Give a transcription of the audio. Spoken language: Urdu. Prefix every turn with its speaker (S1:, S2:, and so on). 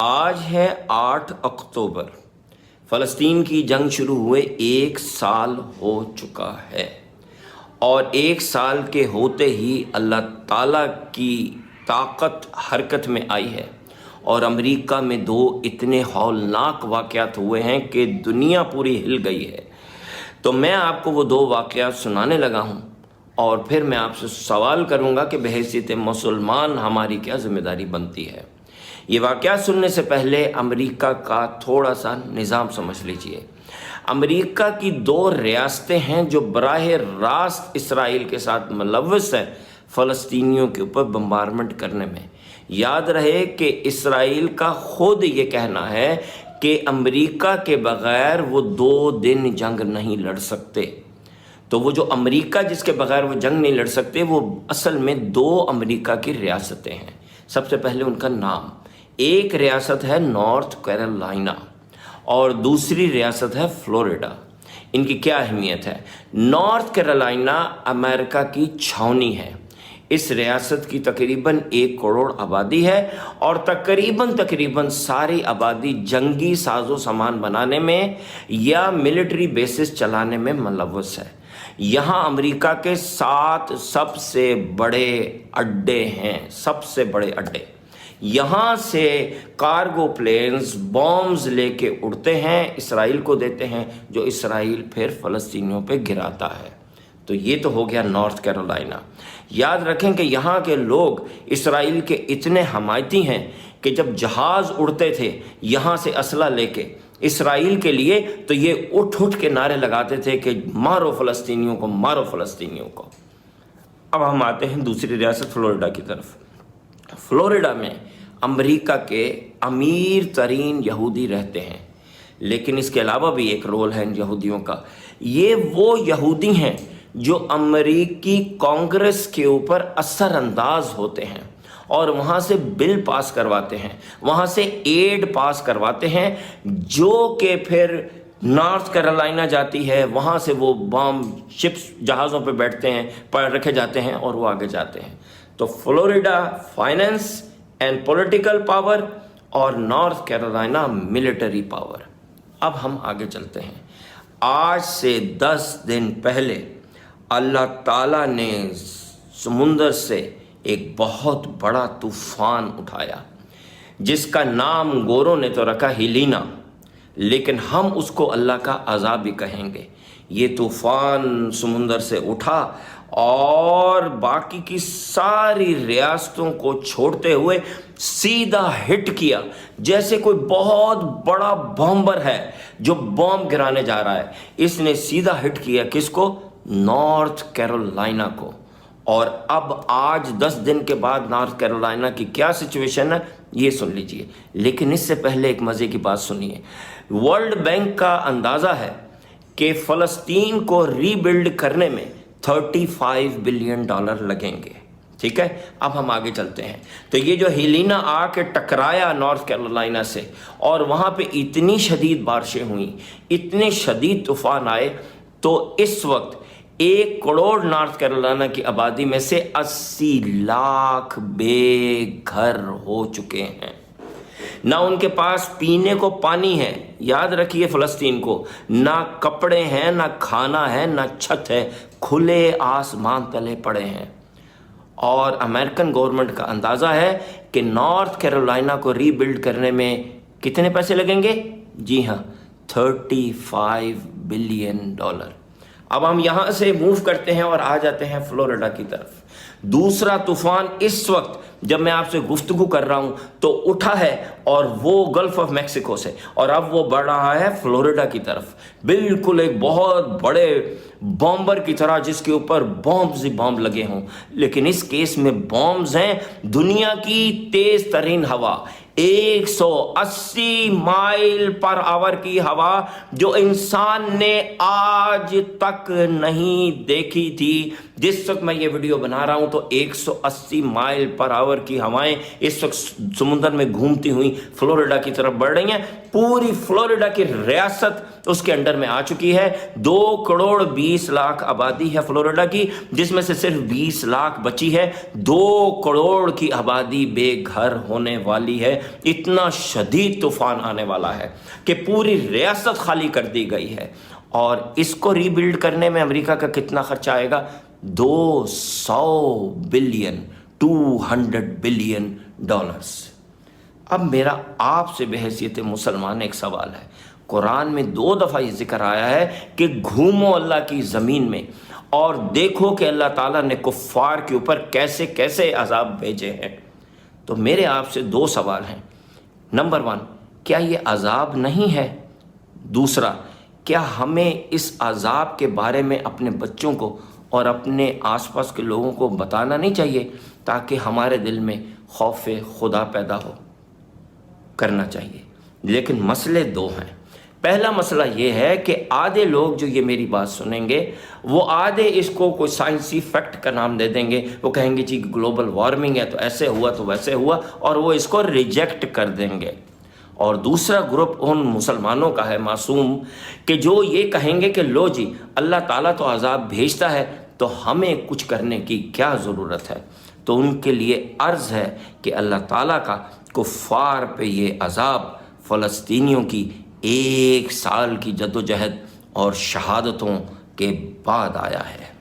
S1: آج ہے 8 اکتوبر۔ فلسطین کی جنگ شروع ہوئے 1 سال ہو چکا ہے، اور 1 سال کے ہوتے ہی اللہ تعالیٰ کی طاقت حرکت میں آئی ہے، اور امریکہ میں 2 اتنے ہولناک واقعات ہوئے ہیں کہ دنیا پوری ہل گئی ہے۔ تو میں آپ کو وہ 2 واقعات سنانے لگا ہوں، اور پھر میں آپ سے سوال کروں گا کہ بحیثیت مسلمان ہماری کیا ذمہ داری بنتی ہے۔ یہ واقعات سننے سے پہلے امریکہ کا تھوڑا سا نظام سمجھ لیجئے۔ امریکہ کی 2 ریاستیں ہیں جو براہ راست اسرائیل کے ساتھ ملوث ہیں فلسطینیوں کے اوپر بمبارمنٹ کرنے میں۔ یاد رہے کہ اسرائیل کا خود یہ کہنا ہے کہ امریکہ کے بغیر وہ 2 دن جنگ نہیں لڑ سکتے۔ تو وہ جو امریکہ جس کے بغیر وہ جنگ نہیں لڑ سکتے، وہ اصل میں 2 امریکہ کی ریاستیں ہیں۔ سب سے پہلے ان کا نام، ایک ریاست ہے نارتھ کیرولائنا اور دوسری ریاست ہے فلوریڈا۔ ان کی کیا اہمیت ہے؟ نارتھ کیرولائنا امریکہ کی چھاونی ہے۔ اس ریاست کی تقریباً 1 کروڑ آبادی ہے، اور تقریباً ساری آبادی جنگی ساز و سامان بنانے میں یا ملٹری بیسز چلانے میں ملوث ہے۔ یہاں امریکہ کے 7 سب سے بڑے اڈے ہیں، سب سے بڑے اڈے۔ یہاں سے کارگو پلینز بومز لے کے اڑتے ہیں، اسرائیل کو دیتے ہیں، جو اسرائیل پھر فلسطینیوں پہ گراتا ہے۔ تو یہ تو ہو گیا نارتھ کیرولائنا۔ یاد رکھیں کہ یہاں کے لوگ اسرائیل کے اتنے حمایتی ہیں کہ جب جہاز اڑتے تھے یہاں سے اسلحہ لے کے اسرائیل کے لیے، تو یہ اٹھ کے نعرے لگاتے تھے کہ مارو فلسطینیوں کو، مارو فلسطینیوں کو۔ اب ہم آتے ہیں دوسری ریاست فلوریڈا کی طرف۔ فلوریڈا میں امریکہ کے امیر ترین یہودی رہتے ہیں، لیکن اس کے علاوہ بھی ایک رول ہے ان یہودیوں کا۔ یہ وہ یہودی ہیں جو امریکی کانگریس کے اوپر اثر انداز ہوتے ہیں، اور وہاں سے بل پاس کرواتے ہیں، وہاں سے ایڈ پاس کرواتے ہیں، جو کہ پھر نارتھ کیرولائنا جاتی ہے، وہاں سے وہ بام شپس جہازوں پہ بیٹھتے ہیں، رکھے جاتے ہیں، اور وہ آگے جاتے ہیں۔ تو Florida finance and political power, اور نارتھ کیرولائنا ملٹری پاور۔ اب ہم آگے چلتے ہیں۔ آج سے 10 دن پہلے اللہ تعالیٰ نے سمندر سے ایک بہت بڑا طوفان اٹھایا، جس کا نام گوروں نے تو رکھا ہیلینا، لیکن ہم اس کو اللہ کا عذاب بھی کہیں گے۔ یہ طوفان سمندر سے اٹھا اور باقی کی ساری ریاستوں کو چھوڑتے ہوئے سیدھا ہٹ کیا، جیسے کوئی بہت بڑا بامبر ہے جو بم گرانے جا رہا ہے۔ اس نے سیدھا ہٹ کیا کس کو؟ نارتھ کیرولائنا کو۔ اور اب آج 10 دن کے بعد نارتھ کیرولائنا کی کیا سچویشن ہے یہ سن لیجئے، لیکن اس سے پہلے ایک مزے کی بات سنیے۔ ورلڈ بینک کا اندازہ ہے کہ فلسطین کو ری بلڈ کرنے میں $35 بلین لگیں گے۔ ٹھیک ہے، اب ہم آگے چلتے ہیں۔ تو یہ جو ہیلینا آ کے ٹکرایا نارتھ کیرولائنا سے، اور وہاں پہ اتنی شدید بارشیں ہوئیں، اتنے شدید طوفان آئے، تو اس وقت 1 کروڑ نارتھ کیرولائنا کی آبادی میں سے 80 لاکھ بے گھر ہو چکے ہیں۔ نہ ان کے پاس پینے کو پانی ہے، یاد رکھیے فلسطین کو، نہ کپڑے ہیں، نہ کھانا ہے، نہ چھت ہے، کھلے آسمان تلے پڑے ہیں۔ اور امریکن گورنمنٹ کا اندازہ ہے کہ نارتھ کیرولائنا کو ری بلڈ کرنے میں کتنے پیسے لگیں گے؟ جی ہاں، $35 بلین۔ اب ہم یہاں سے موو کرتے ہیں اور آ جاتے ہیں فلوریڈا کی طرف۔ دوسرا طوفان اس وقت جب میں آپ سے گفتگو کر رہا ہوں تو اٹھا ہے، اور وہ گلف آف میکسیکو سے، اور اب وہ بڑھ رہا ہے فلوریڈا کی طرف، بالکل ایک بہت بڑے بامبر کی طرح جس کے اوپر بامز ہی بامب لگے ہوں۔ لیکن اس کیس میں بامز ہیں دنیا کی تیز ترین ہوا، 180 مائل پر آور کی ہوا، جو انسان نے آج تک نہیں دیکھی تھی۔ جس وقت میں یہ ویڈیو بنا رہا ہوں تو 180 مائل پر آور کی ہوائیں اس وقت سمندر میں گھومتی ہوئی فلوریڈا کی طرف بڑھ رہی ہیں۔ پوری فلوریڈا کی ریاست اس کے انڈر میں آ چکی ہے۔ 2 کروڑ 20 لاکھ آبادی ہے فلوریڈا کی، جس میں سے صرف 20 لاکھ بچی ہے۔ 2 کروڑ کی آبادی بے گھر ہونے والی ہے، اتنا شدید طوفان آنے والا ہے کہ پوری ریاست خالی کر دی گئی ہے، اور اس کو ری بلڈ کرنے میں امریکہ کا کتنا خرچہ آئے گا؟ 200 بلین، 200 بلین ڈالرز۔ اب میرا آپ سے بحیثیت مسلمان ایک سوال ہے، قرآن میں 2 دفعہ یہ ذکر آیا ہے کہ گھومو اللہ کی زمین میں اور دیکھو کہ اللہ تعالیٰ نے کفار کے اوپر کیسے کیسے عذاب بھیجے ہیں۔ تو میرے آپ سے 2 سوال ہیں۔ نمبر 1، کیا یہ عذاب نہیں ہے؟ دوسرا، کیا ہمیں اس عذاب کے بارے میں اپنے بچوں کو اور اپنے آس پاس کے لوگوں کو بتانا نہیں چاہیے تاکہ ہمارے دل میں خوف خدا پیدا ہو؟ کرنا چاہیے، لیکن مسئلے 2 ہیں۔ پہلا مسئلہ یہ ہے کہ آدھے لوگ جو یہ میری بات سنیں گے وہ آدھے اس کو کوئی سائنسی فیکٹ کا نام دے دیں گے، وہ کہیں گے جی گلوبل وارمنگ ہے تو ایسے ہوا تو ویسے ہوا، اور وہ اس کو ریجیکٹ کر دیں گے۔ اور دوسرا گروپ ان مسلمانوں کا ہے معصوم کہ جو یہ کہیں گے کہ لو جی اللہ تعالیٰ تو عذاب بھیجتا ہے تو ہمیں کچھ کرنے کی کیا ضرورت ہے۔ تو ان کے لیے عرض ہے کہ اللہ تعالیٰ کا کفار پہ یہ عذاب فلسطینیوں کی 1 سال کی جدوجہد اور شہادتوں کے بعد آیا ہے۔